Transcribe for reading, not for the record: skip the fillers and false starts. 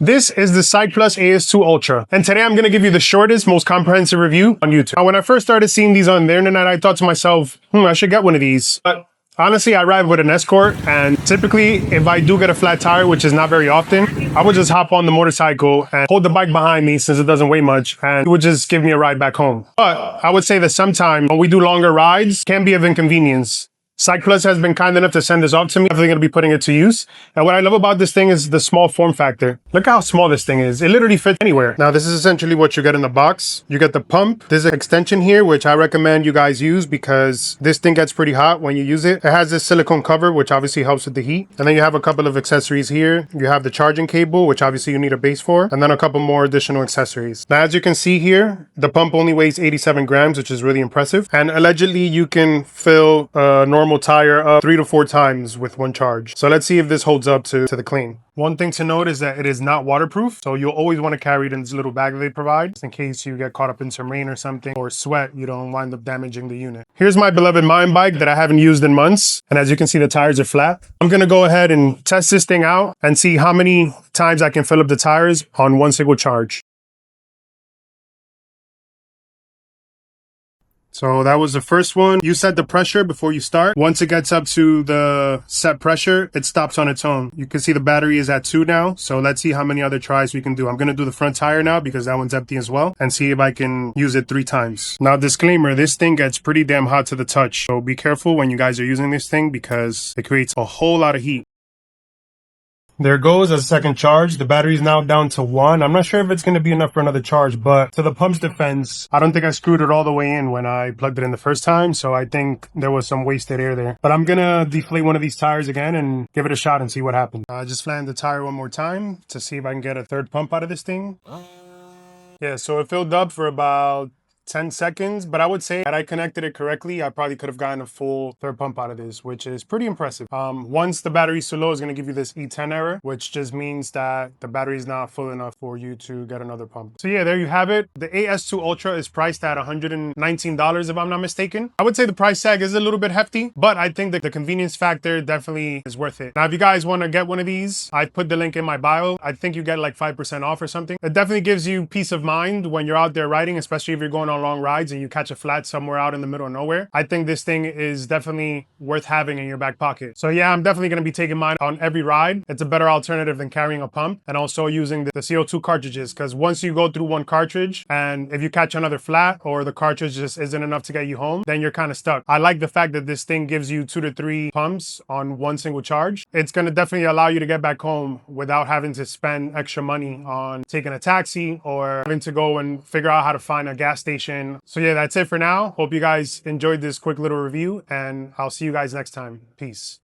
This is the Cycplus AS2 Ultra, and today I'm going to give you the shortest, most comprehensive review on YouTube. Now, when I first started seeing these on the internet, I thought to myself, I should get one of these. But honestly, I ride with an Escort, and typically, if I do get a flat tire, which is not very often, I would just hop on the motorcycle and hold the bike behind me since it doesn't weigh much, and it would just give me a ride back home. But I would say that sometimes when we do longer rides, it can be of inconvenience. Cycplus has been kind enough to send this off to me. I'm definitely going to be putting it to use. And what I love about this thing is the small form factor. Look how small this thing is. It literally fits anywhere. Now, this is essentially what you get in the box. You get the pump. There's an extension here, which I recommend you guys use because this thing gets pretty hot when you use it. It has this silicone cover, which obviously helps with the heat. And then you have a couple of accessories here. You have the charging cable, which obviously you need a base for, and then a couple more additional accessories. Now, as you can see here, the pump only weighs 87 grams, which is really impressive. And allegedly, you can fill a normal tire up 3 to 4 times with one charge. So let's see if this holds up to the claim. One thing to note is that it is not waterproof, so you'll always want to carry it in this little bag that they provide, just in case you get caught up in some rain or something, or sweat, you don't wind up damaging the unit. Here's my beloved mountain bike that I haven't used in months, and as you can see, the tires are flat. I'm gonna go ahead and test this thing out and see how many times I can fill up the tires on one single charge. So that was the first one. You set the pressure before you start. Once it gets up to the set pressure, it stops on its own. You can see the battery is at 2 now. So let's see how many other tries we can do. I'm going to do the front tire now because that one's empty as well, and see if I can use it 3 times. Now, disclaimer, this thing gets pretty damn hot to the touch. So be careful when you guys are using this thing because it creates a whole lot of heat. There goes a second charge. The battery is now down to 1. I'm not sure if it's going to be enough for another charge, but to the pump's defense, I don't think I screwed it all the way in when I plugged it in the first time, so I think there was some wasted air there. But I'm going to deflate one of these tires again and give it a shot and see what happens. I just flattened the tire one more time to see if I can get a third pump out of this thing. Yeah, so it filled up for about 10 seconds, but I would say that I connected it correctly. I probably could have gotten a full third pump out of this, which is pretty impressive. Once the battery is too low, it's going to give you this E10 error, which just means that the battery is not full enough for you to get another pump. So yeah, there you have it. The AS2 Ultra is priced at $119 if I'm not mistaken. I would say the price tag is a little bit hefty, but I think that the convenience factor definitely is worth it. Now, if you guys want to get one of these, I put the link in my bio. I think you get like 5% off or something. It definitely gives you peace of mind when you're out there riding, especially if you're going on long rides and you catch a flat somewhere out in the middle of nowhere. I think this thing is definitely worth having in your back pocket. So yeah, I'm definitely going to be taking mine on every ride. It's a better alternative than carrying a pump, and also using the CO2 cartridges, because once you go through one cartridge and if you catch another flat or the cartridge just isn't enough to get you home, then you're kind of stuck. I like the fact that this thing gives you 2 to 3 pumps on one single charge. It's going to definitely allow you to get back home without having to spend extra money on taking a taxi or having to go and figure out how to find a gas station. So yeah, that's it for now. Hope you guys enjoyed this quick little review, and I'll see you guys next time. Peace.